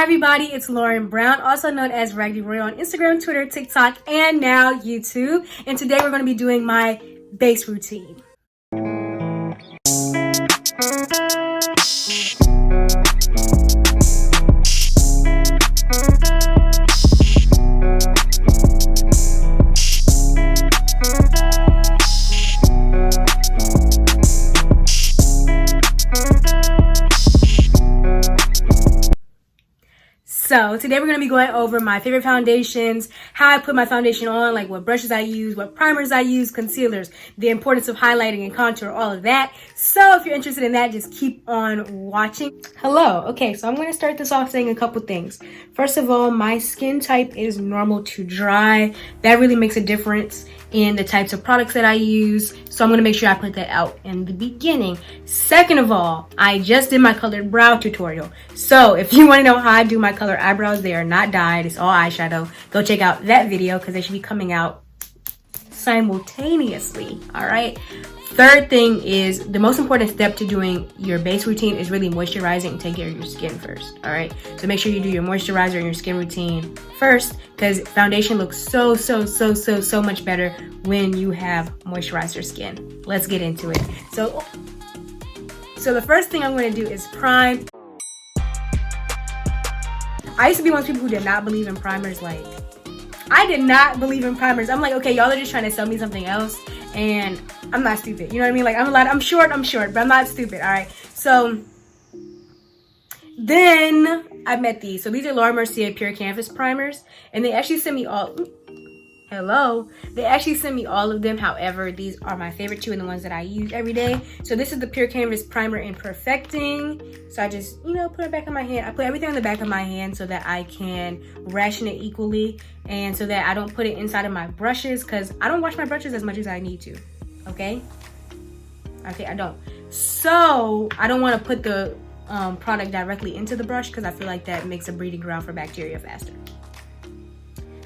Hi everybody, it's Lauren Brown, also known as Raggedy Royal on Instagram, Twitter, TikTok, and now YouTube. And today we're going to be doing my base routine. So today we're going to be going over my favorite foundations, how I put my foundation on, like what brushes I use, what primers I use, concealers, the importance of highlighting and contour, all of that. So if you're interested in that, just keep on watching. Hello. Okay, so I'm going to start this off saying a couple things. First of all, my skin type is normal to dry. That really makes a difference in the types of products that I use. So I'm going to make sure I put that out in the beginning. Second of all, I just did my colored brow tutorial. So if you want to know how I do my colored eyebrows, they are not dyed. It's all eyeshadow. Go check out that video because they should be coming out simultaneously. All right. Third thing is the most important step to doing your base routine is really moisturizing and taking care of your skin first. All right. So make sure you do your moisturizer and your skin routine first because foundation looks so much better when you have moisturized skin. Let's get into it. So the first thing I'm going to do is prime. I used to be one of those people who did not believe in primers. Like, I did not believe in primers. I'm like, okay, y'all are just trying to sell me something else, and I'm not stupid. You know what I mean? Like, I'm short, but I'm not stupid. All right. So then I met these. So these are Laura Mercier Pure Canvas primers, and they actually sent me all. They actually sent me all of them. However, these are my favorite two and the ones that I use every day. So this is the Pure Canvas Primer in Perfecting. So I just, put it back in my hand. I put everything on the back of my hand so that I can ration it equally and so that I don't put it inside of my brushes because I don't wash my brushes as much as I need to. Okay, I don't. So I don't want to put the product directly into the brush because I feel like that makes a breeding ground for bacteria faster.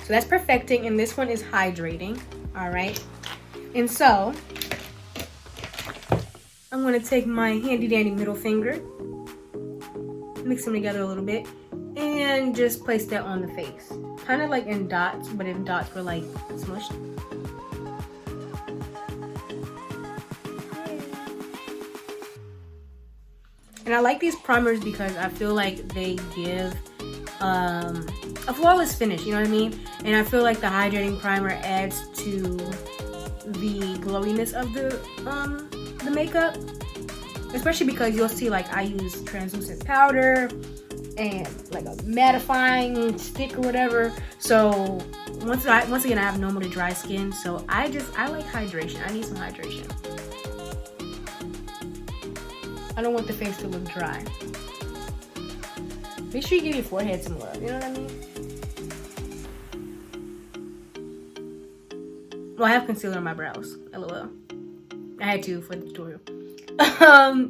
So that's Perfecting, and this one is Hydrating. All right. And so I'm going to take my handy dandy middle finger, mix them together a little bit, and just place that on the face. Kind of like in dots, but if dots were like smushed. And I like these primers because I feel like they give a flawless finish, you know what I mean? And I feel like the hydrating primer adds to the glowiness of the makeup, especially because you'll see like I use translucent powder and like a mattifying stick or whatever. So once again I have normal to dry skin, so I like hydration. I need some hydration. I don't want the face to look dry. Make sure you give your forehead some love, you know what I mean? Well, I have concealer on my brows, LOL. I had to for the tutorial.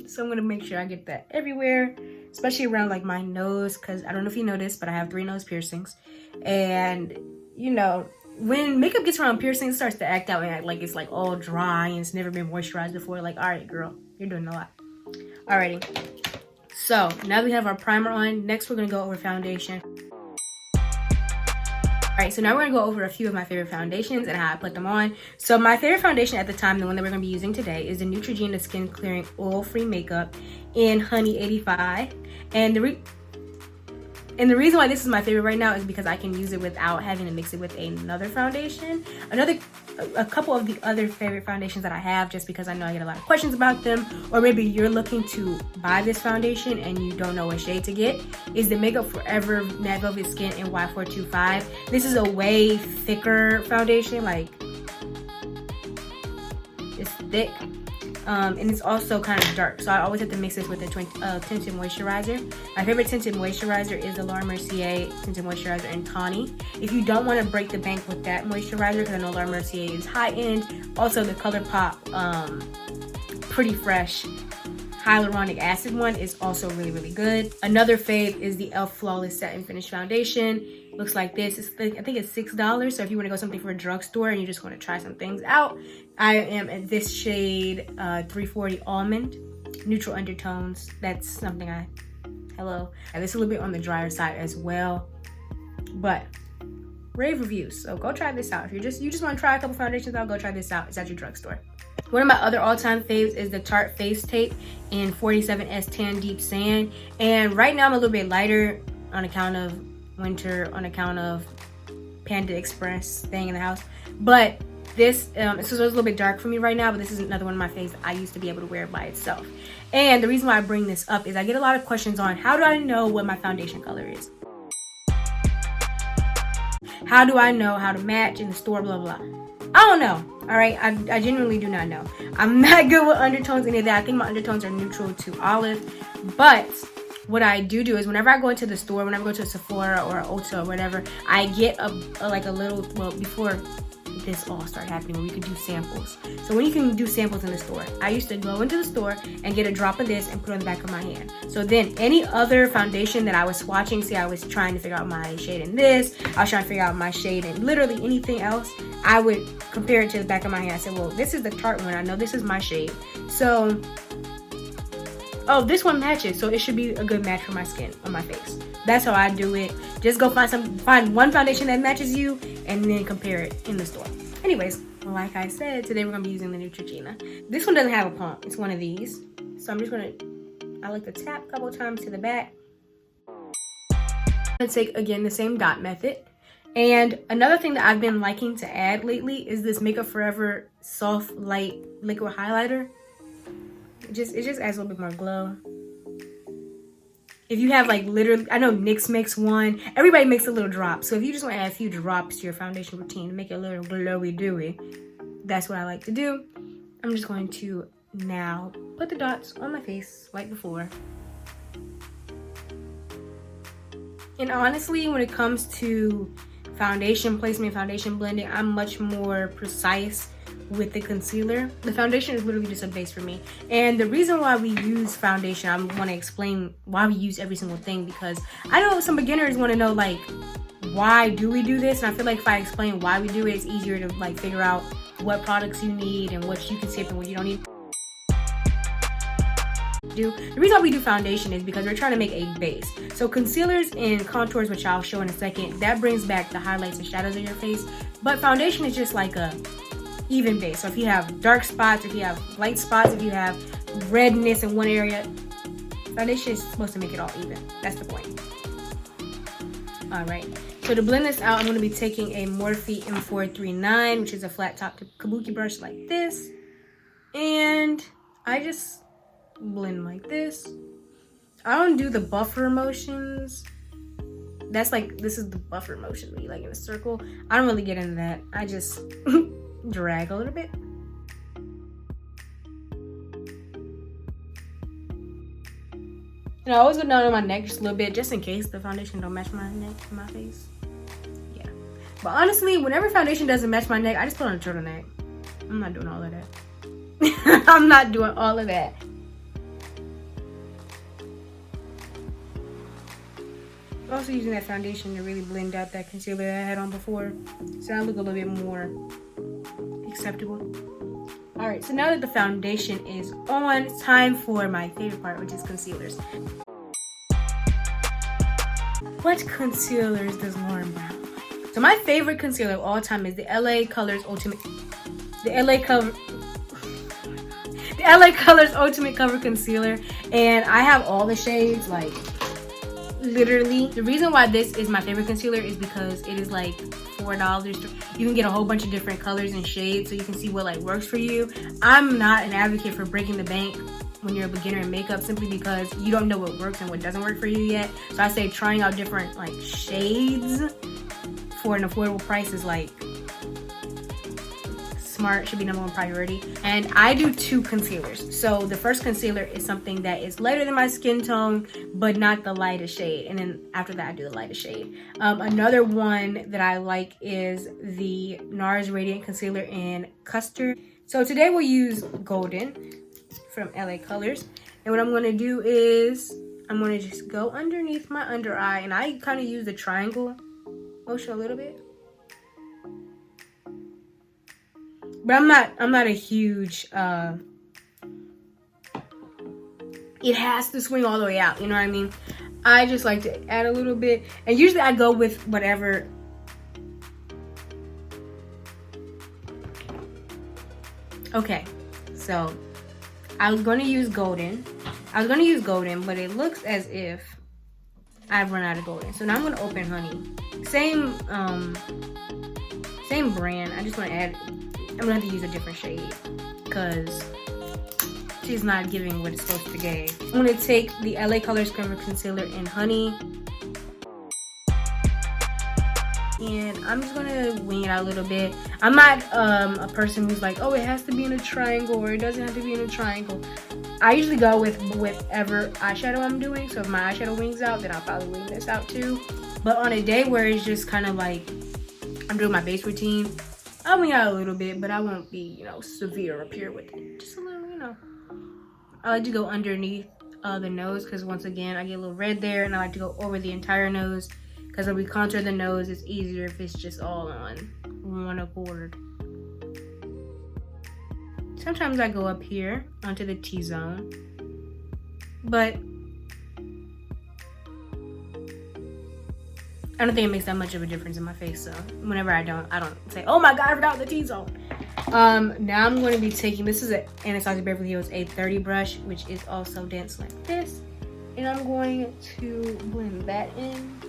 So I'm gonna make sure I get that everywhere, especially around like my nose, because I don't know if you noticed, but I have 3 nose piercings. And when makeup gets around piercings, it starts to act out and act like it's like all dry and it's never been moisturized before. Like, all right, girl, you're doing a lot. Alrighty. So now we have our primer on. Next, we're gonna go over foundation. All right, so now we're gonna go over a few of my favorite foundations and how I put them on. So my favorite foundation at the time, the one that we're gonna be using today, is the Neutrogena Skin Clearing Oil-Free Makeup in Honey 85. And the reason why this is my favorite right now is because I can use it without having to mix it with another foundation. A couple of the other favorite foundations that I have, just because I know I get a lot of questions about them, or maybe you're looking to buy this foundation and you don't know what shade to get, is the Makeup Forever Matte Velvet Skin in Y425. This is a way thicker foundation, like it's thick. And it's also kind of dark, so I always have to mix this with a tinted moisturizer. My favorite tinted moisturizer is the Laura Mercier tinted moisturizer in Tawny. If you don't want to break the bank with that moisturizer, because I know Laura Mercier is high end, also the ColourPop Pretty Fresh hyaluronic acid one is also really good. Another fave is the e.l.f. Flawless Satin Finish Foundation. Looks like this. I think it's $6. So if you want to go something for a drugstore and you just want to try some things out, I am at this shade 340 Almond, neutral undertones. That's something I Hello. And this is a little bit on the drier side as well, but rave reviews. So go try this out. If you just want to try a couple foundations out, go try this out. It's at your drugstore. One of my other all-time faves is the Tarte Face Tape in 47S Tan Deep Sand. And right now I'm a little bit lighter on account of winter, on account of Panda Express staying in the house. But this is a little bit dark for me right now, but this is another one of my faves that I used to be able to wear by itself. And the reason why I bring this up is I get a lot of questions on how do I know what my foundation color is? How do I know how to match in the store, blah, blah. I don't know, all right? I genuinely do not know. I'm not good with undertones, any of that. I think my undertones are neutral to olive. But what I do is whenever I go into the store, whenever I go to a Sephora or Ulta or whatever, I get a little, well, before this all started happening, we could do samples. So when you can do samples in the store, I used to go into the store and get a drop of this and put it on the back of my hand. So then any other foundation that I was swatching, say I was trying to figure out my shade in this, I was trying to figure out my shade in literally anything else, I would compare it to the back of my hand. I said, well, this is the Tarte one. I know this is my shade. So, oh, this one matches, so it should be a good match for my skin, on my face. That's how I do it. Just go find one foundation that matches you and then compare it in the store. Anyways, like I said, today we're gonna be using the Neutrogena. This one doesn't have a pump, it's one of these. So I'm just gonna, I like to tap a couple times to the back. I'm gonna take, again, the same dot method. And another thing that I've been liking to add lately is this Makeup Forever Soft Light Liquid Highlighter. It just adds a little bit more glow. If you have like literally, I know NYX makes one. Everybody makes a little drop. So if you just want to add a few drops to your foundation routine to make it a little glowy dewy, that's what I like to do. I'm just going to now put the dots on my face like before. And honestly, when it comes to foundation placement, foundation blending, I'm much more precise with the concealer. The foundation is literally just a base for me. And the reason why we use foundation, I want to explain why we use every single thing, because I know some beginners want to know, like, why do we do this? And I feel like if I explain why we do it, it's easier to like figure out what products you need and what you can skip and what you don't need. The reason why we do foundation is because we're trying to make a base. So concealers and contours, which I'll show in a second, that brings back the highlights and shadows of your face. But foundation is just like a even base. So if you have dark spots, if you have light spots, if you have redness in one area, foundation is supposed to make it all even. That's the point. All right. So to blend this out, I'm going to be taking a Morphe M439, which is a flat top kabuki brush like this. And I just blend like this. I don't do the buffer motions. That's like, this is the buffer motion, where you like in a circle. I don't really get into that. I just drag a little bit. And I always go down on my neck just a little bit, just in case the foundation don't match my neck and my face. Yeah. But honestly, whenever foundation doesn't match my neck, I just put on a turtleneck. I'm not doing all of that. I'm not doing all of that. I'm also using that foundation to really blend out that concealer that I had on before, so I look a little bit more acceptable. All right, so now that the foundation is on, it's time for my favorite part, which is concealers. What concealers does Lauren Brown like? So my favorite concealer of all time is the LA Colors Ultimate Cover Concealer, and I have all the shades, like literally. The reason why this is my favorite concealer is because it is like $4. You can get a whole bunch of different colors and shades, so you can see what like works for you. I'm not an advocate for breaking the bank when you're a beginner in makeup, simply because you don't know what works and what doesn't work for you yet. So I say trying out different like shades for an affordable price is like smart, should be number one priority. And I do 2 concealers. So the first concealer is something that is lighter than my skin tone, but not the lightest shade. And then after that, I do the lightest shade. Another one that I like is the NARS Radiant Concealer in Custard. So today we'll use Golden from LA Colors. And what I'm gonna do is I'm gonna just go underneath my under eye, and I kind of use the triangle motion a little bit. But I'm not a huge, it has to swing all the way out, you know what I mean? I just like to add a little bit, and usually I go with whatever. Okay, so I was going to use golden. But it looks as if I've run out of golden. So now I'm gonna open honey. Same brand. I just want to add. I'm gonna have to use a different shade because she's not giving what it's supposed to give. I'm gonna take the LA Colors Cover Concealer in honey, and I'm just gonna wing it out a little bit. I'm not a person who's like, oh, it has to be in a triangle or it doesn't have to be in a triangle. I usually go with whatever eyeshadow I'm doing. So if my eyeshadow wings out, then I'll probably wing this out too. But on a day where it's just kind of like I'm doing my base routine, I'll wing out a little bit, but I won't be, you know, severe up here with it. Just a little, you know. I like to go underneath the nose because once again, I get a little red there, and I like to go over the entire nose because when we contour the nose, it's easier if it's just all on one accord. Sometimes I go up here onto the T-zone, but I don't think it makes that much of a difference in my face. So whenever I don't say, oh my God, I forgot the T-zone. Now I'm going to be taking, this is an Anastasia Beverly Hills A30 brush, which is also dense like this. And I'm going to blend that in.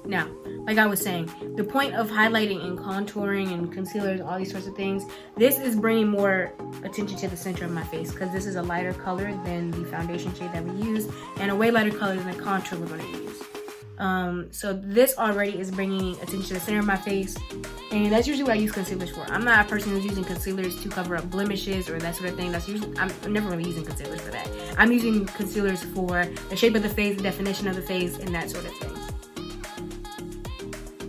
Now, like I was saying, the point of highlighting and contouring and concealers and all these sorts of things, this is bringing more attention to the center of my face because this is a lighter color than the foundation shade that we use and a way lighter color than the contour we're going to use. So this already is bringing attention to the center of my face, and that's usually what I use concealers for. I'm not a person who's using concealers to cover up blemishes or that sort of thing. That's usually, I'm never really using concealers for that. I'm using concealers for the shape of the face, the definition of the face, and that sort of thing.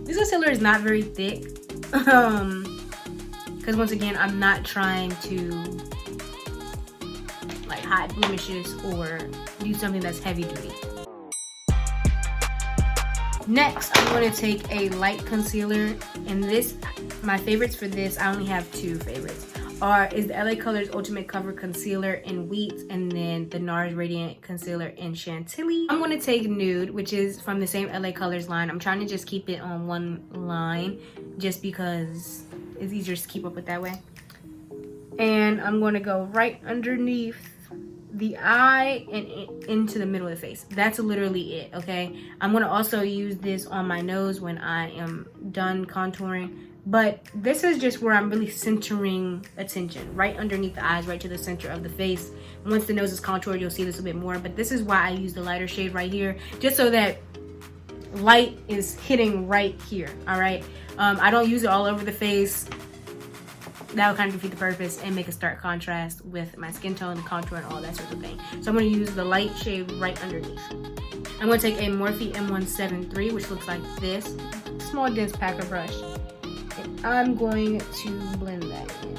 This concealer is not very thick because once again, I'm not trying to like hide blemishes or do something that's heavy duty. Next, I'm going to take a light concealer, and this, my favorites for this, I only have two favorites, is the LA Colors Ultimate Cover Concealer in Wheat, and then the NARS Radiant Concealer in Chantilly. I'm going to take Nude, which is from the same LA Colors line. I'm trying to just keep it on one line just because it's easier to keep up with that way. And I'm going to go right underneath the eye and into the middle of the face. That's literally it, okay? I'm going to also use this on my nose when I am done contouring. But this is just where I'm really centering attention, right underneath the eyes, right to the center of the face. Once the nose is contoured, you'll see this a bit more, but this is why I use the lighter shade right here, just so that light is hitting right here, all right? I don't use it all over the face. That would kind of defeat the purpose and make a stark contrast with my skin tone, the contour, and all that sort of thing. So I'm gonna use the light shade right underneath. I'm gonna take a Morphe M173, which looks like this, small dense packer brush. I'm going to blend that in.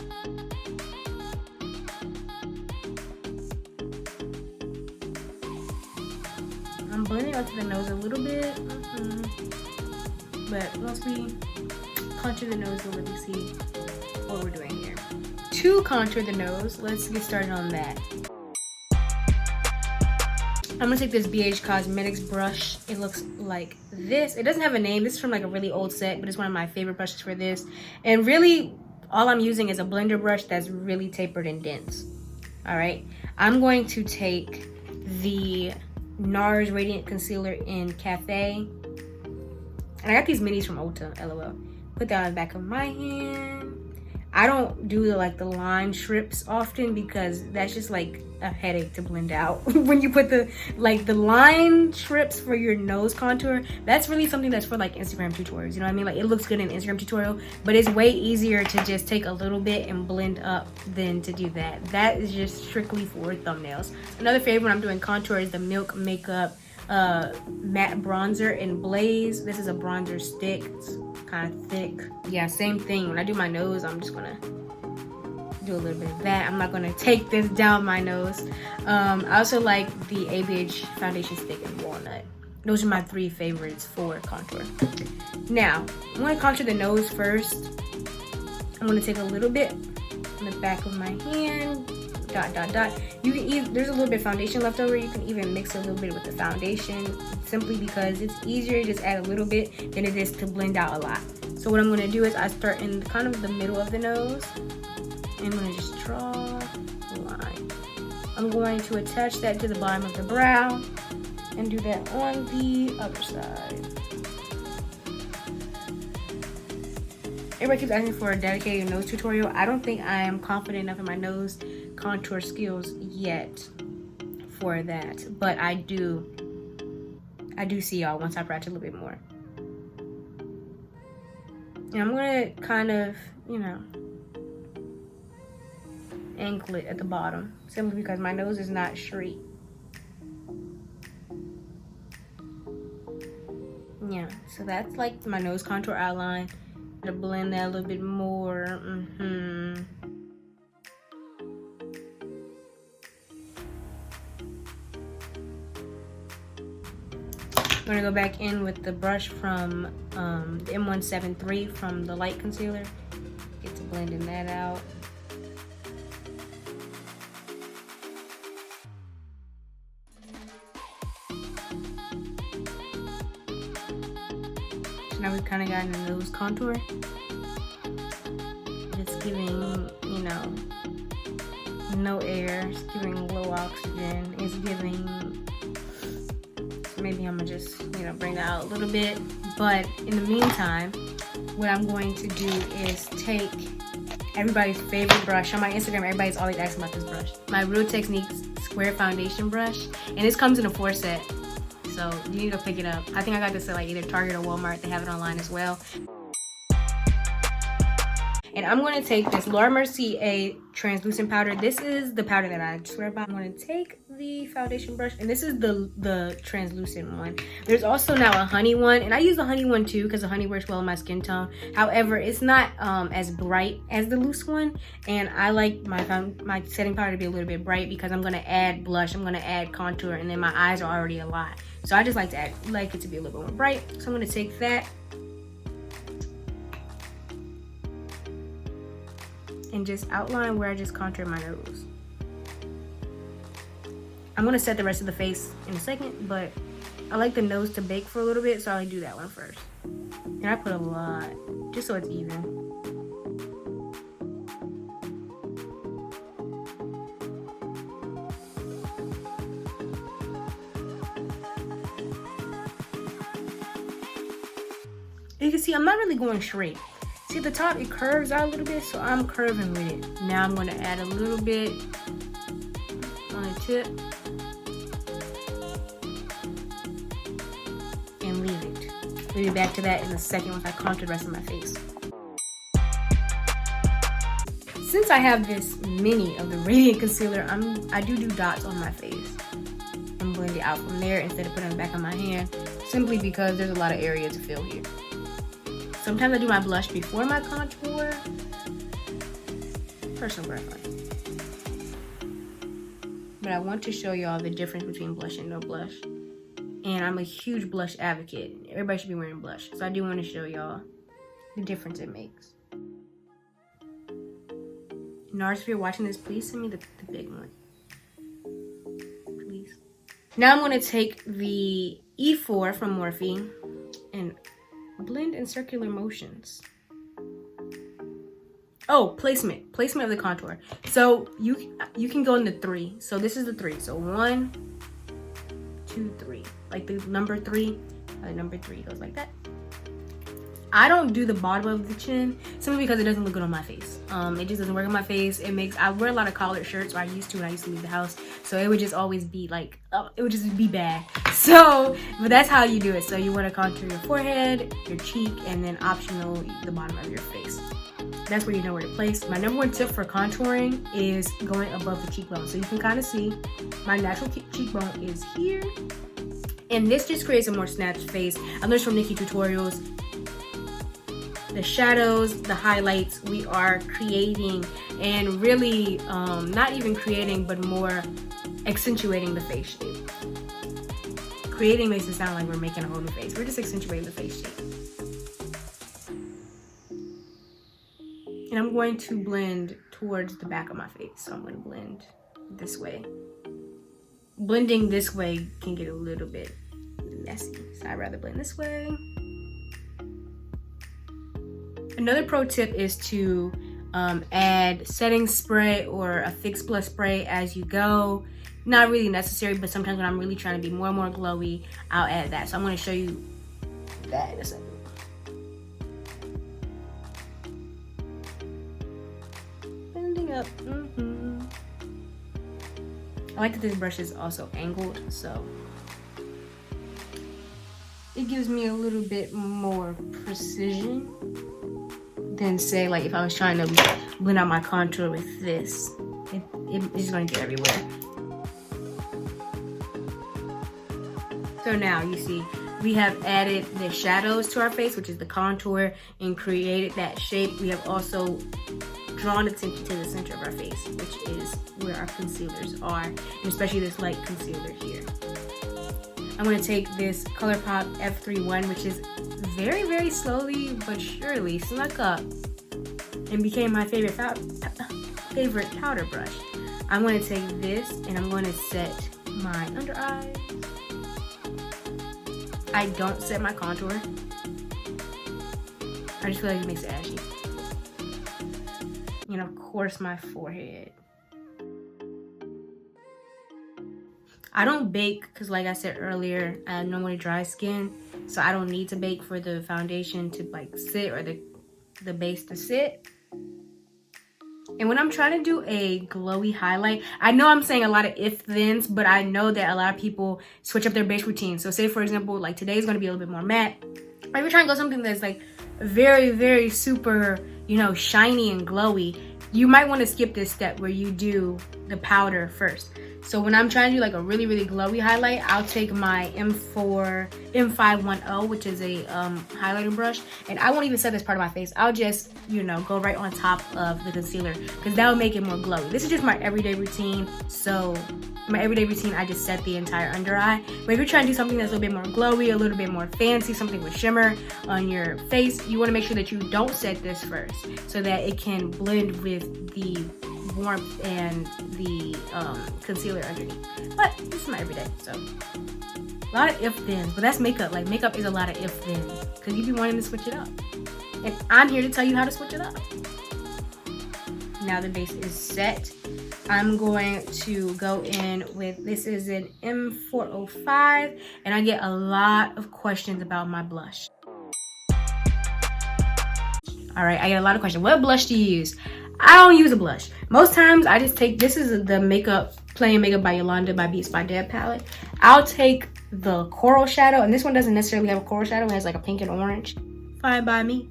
I'm blending onto the nose a little bit, but once we contour the nose, you'll really see what we're doing here. To contour the nose, let's get started on that. I'm gonna take this BH Cosmetics brush. It looks like this. It doesn't have a name. This is from like a really old set, but it's one of my favorite brushes for this. And really, all I'm using is a blender brush that's really tapered and dense. All right. I'm going to take the NARS Radiant Concealer in Cafe. And I got these minis from Ulta, LOL. Put that on the back of my hand. I don't do the line strips often because that's just like a headache to blend out. When you put the line strips for your nose contour, that's really something that's for like Instagram tutorials, you know what I mean? Like it looks good in an Instagram tutorial, but it's way easier to just take a little bit and blend up than to do that. That is just strictly for thumbnails. Another favorite when I'm doing contour is the Milk Makeup matte bronzer in Blaze. This is a bronzer stick. It's kind of thick. Yeah, same thing. When I do my nose, I'm just gonna do a little bit of that. I'm not gonna take this down my nose. I also like the ABH foundation stick in Walnut. Those are my three favorites for contour. Now, I'm gonna contour the nose first. I'm gonna take a little bit on the back of my hand dot dot dot. You can even, there's a little bit of foundation left over, you can even mix a little bit with the foundation, simply because it's easier to just add a little bit than it is to blend out a lot. So what I'm going to do is I start in kind of the middle of the nose, and I'm going to just draw a line. I'm going to attach that to the bottom of the brow and do that on the other side. Everybody keeps asking for a dedicated nose tutorial. I don't think I am confident enough in my nose contour skills yet for that, but I do see y'all once I practice a little bit more. And I'm gonna kind of, you know, angle it at the bottom, simply because my nose is not straight. Yeah, so that's like my nose contour outline. To blend that a little bit more. I'm gonna go back in with the brush from the M173 from the light concealer. Get to blending that out. Now we've kind of gotten a nose contour. It's giving, you know, no air. It's giving low oxygen. It's giving, so maybe I'm gonna just, you know, bring that out a little bit. But in the meantime, what I'm going to do is take everybody's favorite brush. On my Instagram, everybody's always asking about this brush. My Real Techniques Square Foundation brush. And this comes in a 4 set. So you need to pick it up. I think I got this at like either Target or Walmart. They have it online as well. And I'm going to take this Laura Mercier translucent powder. This is the powder that I swear by. I'm going to take the foundation brush, and this is the translucent one. There's also now a honey one, and I use the honey one too because the honey works well in my skin tone. However, it's not as bright as the loose one, and I like my setting powder to be a little bit bright because I'm going to add blush, I'm going to add contour, and then my eyes are already a lot. So I just like to like it to be a little bit more bright. So I'm going to take that and just outline where I just contoured my nose. I'm gonna set the rest of the face in a second, but I like the nose to bake for a little bit, so I do that one first. And I put a lot, just so it's even. You can see I'm not really going straight. See at the top, it curves out a little bit, so I'm curving with it. Now I'm gonna add a little bit on the tip and leave it. We'll be back to that in a second once I contour the rest of my face. Since I have this mini of the Radiant Concealer, I do dots on my face and blend it out from there instead of putting it on the back of my hand, simply because there's a lot of area to fill here. Sometimes I do my blush before my contour. Personal preference. But I want to show y'all the difference between blush and no blush. And I'm a huge blush advocate. Everybody should be wearing blush. So I do want to show y'all the difference it makes. NARS, if you're watching this, please send me the big one. Please. Now I'm going to take the E4 from Morphe and blend in circular motions. Oh, placement of the contour. So you can go in the 3. So this is the 3. So 1, 2, 3. Like the number 3. Number 3 goes like that. I don't do the bottom of the chin simply because it doesn't look good on my face. It just doesn't work on my face. I wear a lot of collared shirts, or I used to when I used to leave the house. So it would just always be like, it would just be bad. So, but that's how you do it. So you want to contour your forehead, your cheek, and then optional, the bottom of your face. That's where you know where to place. My number 1 tip for contouring is going above the cheekbone. So you can kind of see my natural cheekbone is here. And this just creates a more snatched face. I learned from Nikki Tutorials. The shadows, the highlights, we are creating and really not even creating, but more accentuating the face shape. Creating makes it sound like we're making a whole new face. We're just accentuating the face shape. And I'm going to blend towards the back of my face. So I'm going to blend this way. Blending this way can get a little bit messy, so I'd rather blend this way. Another pro tip is to add setting spray or a fix plus spray as you go. Not really necessary, but sometimes when I'm really trying to be more and more glowy, I'll add that. So I'm going to show you that in a second. Blending up. I like that this brush is also angled, so it gives me a little bit more precision than, say, like if I was trying to blend out my contour with this. It's just going to get everywhere. So now you see we have added the shadows to our face, which is the contour, and created that shape. We have also drawn attention to the center of our face, which is where our concealers are, and especially this light concealer here. I'm going to take this ColourPop F31, which is very, very slowly but surely snuck up and became my favorite powder brush. I'm going to take this and I'm going to set my under eye. I don't set my contour. I just feel like it makes it ashy. And of course my forehead. I don't bake because, like I said earlier, I have normally dry skin, so I don't need to bake for the foundation to like sit or the base to sit. And when I'm trying to do a glowy highlight, I know I'm saying a lot of if-thens, but I know that a lot of people switch up their base routine. So say, for example, like today is going to be a little bit more matte. Or if you're trying to go something that's like very, very super, you know, shiny and glowy, you might want to skip this step where you do the powder first. So when I'm trying to do like a really, really glowy highlight, I'll take my M510, which is a highlighting brush, and I won't even set this part of my face. I'll just, you know, go right on top of the concealer because that will make it more glowy. This is just my everyday routine. So my everyday routine, I just set the entire under eye. But if you're trying to do something that's a little bit more glowy, a little bit more fancy, something with shimmer on your face, you want to make sure that you don't set this first so that it can blend with the warmth and the concealer underneath. But this is my everyday, so a lot of if-thens, but that's makeup. Like makeup is a lot of if-thens because you be wanting to switch it up, and I'm here to tell you how to switch it up. Now the base is set. I'm going to go in with, this is an M405, and I get a lot of questions about my blush. All right, I get a lot of questions. What blush do you use? I don't use a blush. Most times I just take, this is the Plain Makeup by Yolanda by Beats by Deb palette. I'll take the coral shadow, and this one doesn't necessarily have a coral shadow. It has like a pink and orange. Fine by me.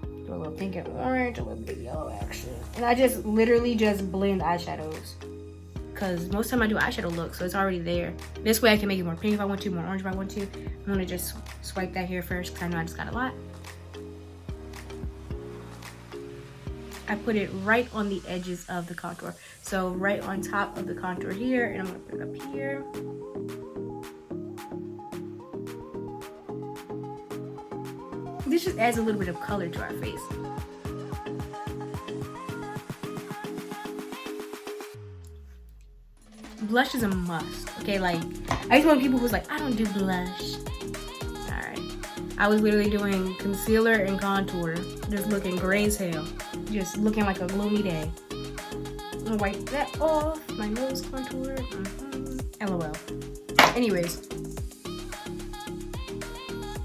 Do a little pink and orange, a little bit of yellow actually. And I just literally just blend eyeshadows, because most of the time I do eyeshadow look, so it's already there. This way I can make it more pink if I want to, more orange if I want to. I'm gonna just swipe that here first because I know I just got a lot. I put it right on the edges of the contour. So right on top of the contour here, and I'm gonna put it up here. This just adds a little bit of color to our face. Blush is a must, okay? Like, I just want people who's like, I don't do blush. All right. I was literally doing concealer and contour, just looking gray as hell. Just looking like a gloomy day. I'm gonna wipe that off. My nose contour. LOL. Anyways,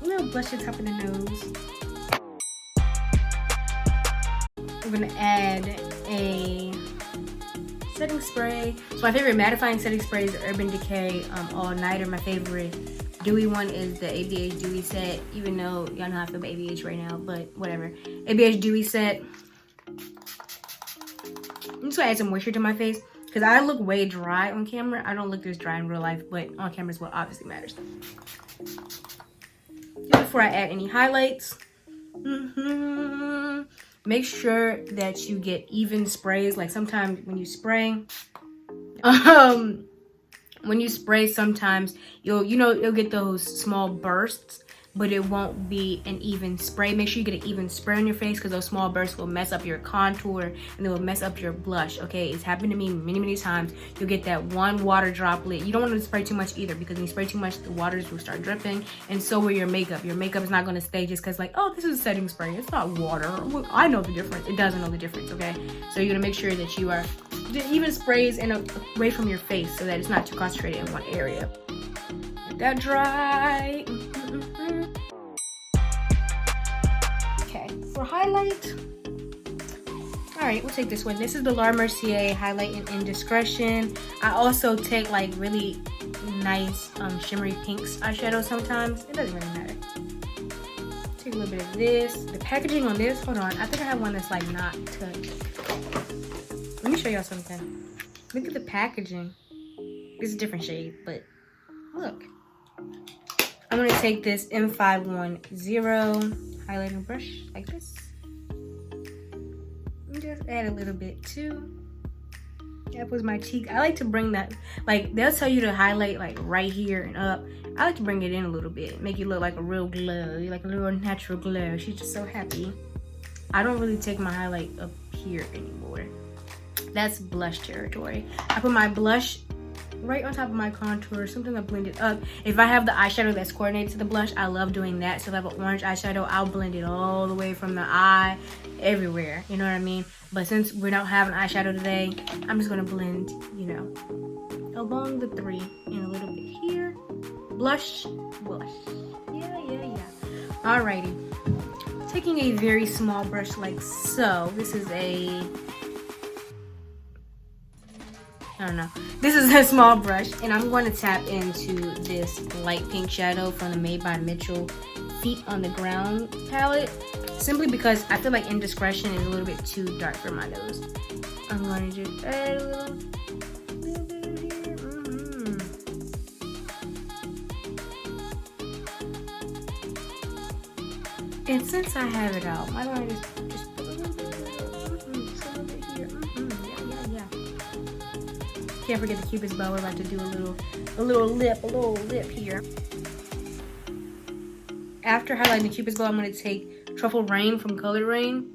a little blush at the top of the nose. I'm gonna add a setting spray. So my favorite mattifying setting spray is the Urban Decay All Nighter. My favorite dewy one is the ABH Dewy Set, even though y'all know how I feel about ABH right now, but whatever. ABH Dewy Set. I'm just gonna add some moisture to my face because I look way dry on camera. I don't look this dry in real life, but on camera is what obviously matters. Before I add any highlights, make sure that you get even sprays. Like sometimes when you spray, sometimes you'll get those small bursts. but it won't be an even spray. Make sure you get an even spray on your face, because those small bursts will mess up your contour and they will mess up your blush. Okay, it's happened to me many times. You'll get that one water droplet. You don't want to spray too much either, because when you spray too much, the waters will start dripping, and so will your makeup. Your makeup is not going to stay just because like, oh, this is a setting spray, it's not water. Well, I know the difference. It doesn't know the difference. Okay, so you're gonna make sure that you are even sprays and away from your face, so that it's not too concentrated in one area. Let that dry. Okay, for highlight, all right, we'll take this one. This is the Laura Mercier Highlight in Indiscretion. I also take like really nice shimmery pinks eyeshadow sometimes. It doesn't really matter. Take a little bit of this. The packaging on this, hold on, I think I have one that's like not touched. Let me show y'all something. Look at the packaging. It's a different shade, but look. I'm gonna take this M510 highlighting brush like this. And just add a little bit too. That was my cheek. I like to bring that, like they'll tell you to highlight like right here and up. I like to bring it in a little bit, make you look like a real glow, like a little natural glow. She's just so happy. I don't really take my highlight up here anymore. That's blush territory. I put my blush right on top of my contour, something to blend it up. If I have the eyeshadow that's coordinated to the blush, I love doing that. So if I have an orange eyeshadow, I'll blend it all the way from the eye, everywhere. You know what I mean? But since we don't have an eyeshadow today, I'm just gonna blend, you know, along the three and a little bit here. Blush, blush. Yeah. Alrighty. Taking a very small brush like so. This is a, I don't know. This is a small brush, and I'm going to tap into this light pink shadow from the Made by Mitchell Feet on the Ground palette, simply because I feel like Indiscretion is a little bit too dark for my nose. I'm going to just add a little bit of here. And since I have it out, why don't I just put a little bit here? Yeah. Can't forget the Cupid's bow. We're about to do a little lip here. After highlighting the Cupid's bow, I'm going to take Truffle Rain from Color Rain.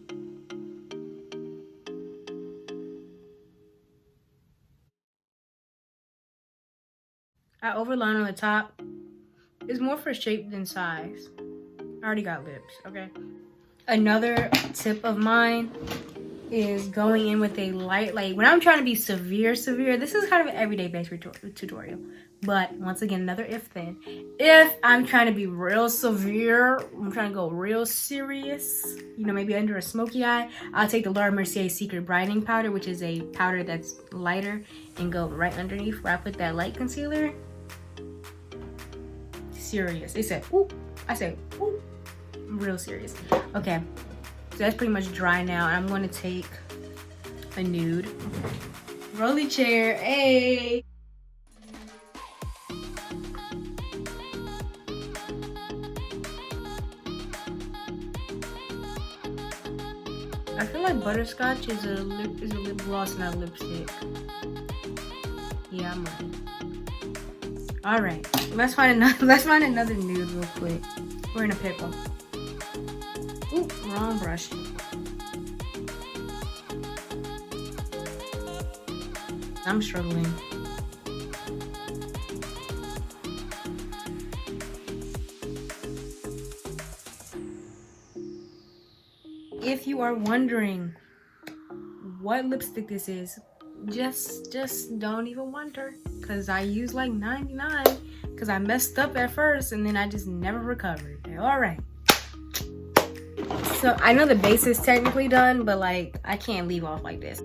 I overline on the top. It's more for shape than size. I already got lips, okay? Another tip of mine is going in with a light, like when I'm trying to be severe, this is kind of an everyday based tutorial. But once again, another if then. If I'm trying to be real severe, I'm trying to go real serious, you know, maybe under a smoky eye, I'll take the Laura Mercier Secret Brightening Powder, which is a powder that's lighter, and go right underneath where I put that light concealer. Serious. It said, ooh. I said, ooh. I'm real serious. Okay. So that's pretty much dry now. And I'm going to take a nude. Rolly chair. Hey. I feel like butterscotch is a lip gloss, not a lipstick. Yeah, I'm right. All right. Let's find another nude real quick. We're in a pickle. Ooh, wrong brush. I'm struggling. If you are wondering what lipstick this is, just don't even wonder, because I use like 99 because I messed up at first and then I just never recovered. All right. So I know the base is technically done, but like I can't leave off like this.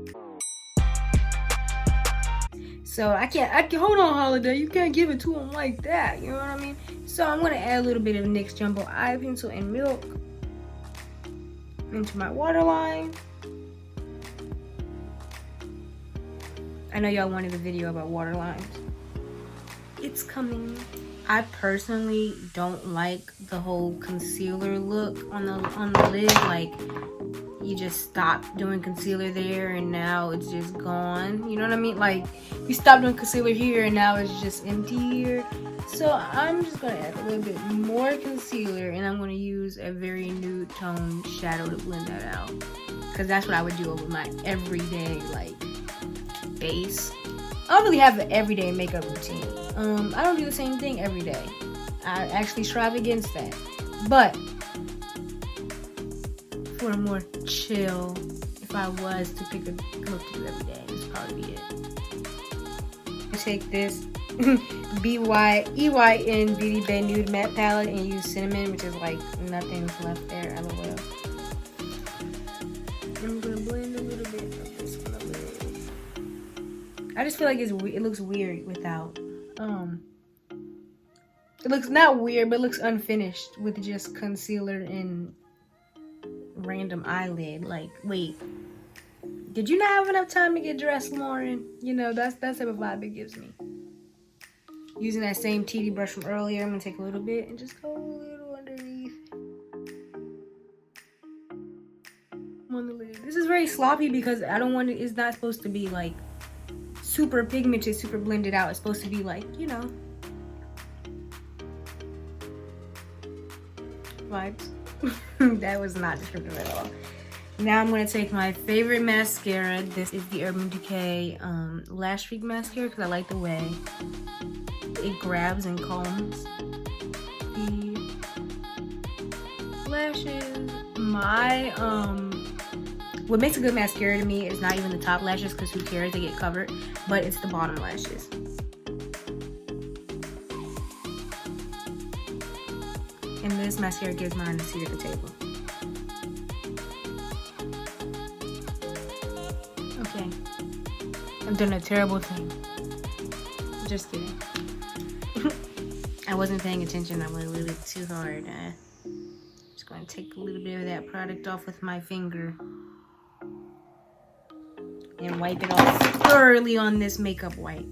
So I can't hold on, Holiday. You can't give it to him like that. You know what I mean? So I'm gonna add a little bit of NYX Jumbo Eye Pencil and Milk into my waterline. I know y'all wanted a video about waterlines. It's coming. I personally don't like the whole concealer look on the lid. Like, you just stop doing concealer there and now it's just gone. You know what I mean? Like, you stop doing concealer here and now it's just empty here. So I'm just gonna add a little bit more concealer, and I'm gonna use a very nude tone shadow to blend that out, because that's what I would do over my everyday like base. I don't really have an everyday makeup routine. I don't do the same thing every day. I actually strive against that. But for a more chill, if I was to pick a look to do every day, this would probably be it. I take this EYN Beauty Bay Nude Matte Palette and use cinnamon, which is like nothing's left there. LOL. I'm gonna blend a little bit of this one a little. I just feel like it looks weird without. It looks not weird, but it looks unfinished with just concealer and random eyelid. Like, wait, did you not have enough time to get dressed, Lauren? You know, that's the type of vibe it gives me. Using that same TD brush from earlier, I'm gonna take a little bit and just go a little underneath on the lid. This is very sloppy because I don't want it. It's not supposed to be like super pigmented, super blended out. It's supposed to be like, you know, vibes. That was not descriptive at all. Now I'm going to take my favorite mascara. This is the Urban Decay Lash Streak Mascara, because I like the way it grabs and combs the lashes. My what makes a good mascara to me is not even the top lashes, because who cares, they get covered, but it's the bottom lashes. And this mascara gives mine a seat at the table. Okay, I've done a terrible thing. Just kidding. I wasn't paying attention. I went a little bit too hard. Just going to take a little bit of that product off with my finger and wipe it off thoroughly on this makeup wipe.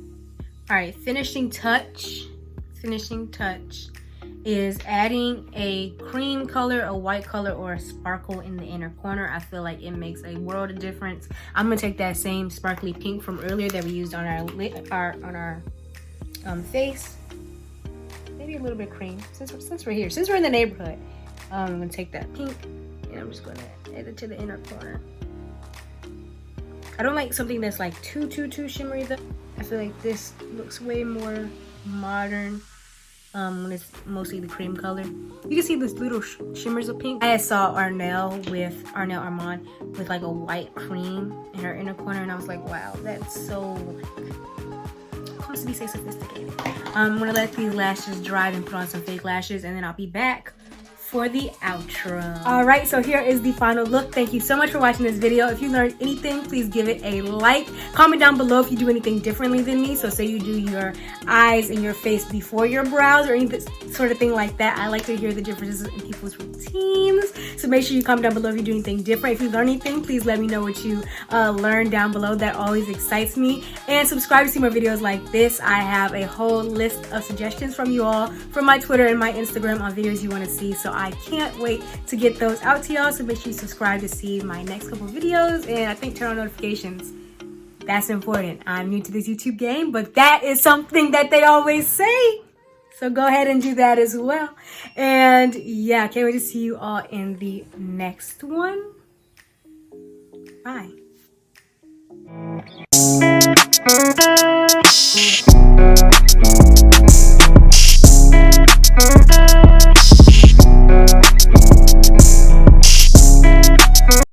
All right, finishing touch is adding a cream color, a white color, or a sparkle in the inner corner. I feel like it makes a world of difference. I'm gonna take that same sparkly pink from earlier that we used on our face. Maybe a little bit of cream, since we're here, since we're in the neighborhood. I'm gonna take that pink and I'm just gonna add it to the inner corner. I don't like something that's like too shimmery though. I feel like this looks way more modern when it's mostly the cream color. You can see this little shimmers of pink. I saw Arnell Armand with like a white cream in her inner corner, and I was like, wow, that's so supposed to be so sophisticated. I'm gonna let these lashes dry and put on some fake lashes, and then I'll be back for the outro. All right, so here is the final look. Thank you so much for watching this video. If you learned anything, please give it a like. Comment down below if you do anything differently than me. So say you do your eyes and your face before your brows or any sort of thing like that. I like to hear the differences in people's routines. So make sure you comment down below if you do anything different. If you learn anything, please let me know what you learned down below. That always excites me. And subscribe to see more videos like this. I have a whole list of suggestions from you all from my Twitter and my Instagram on videos you want to see. So I can't wait to get those out to y'all. So make sure you subscribe to see my next couple videos, and I think turn on notifications. That's important. I'm new to this YouTube game, but that is something that they always say. So go ahead and do that as well. And yeah, can't wait to see you all in the next one. Bye.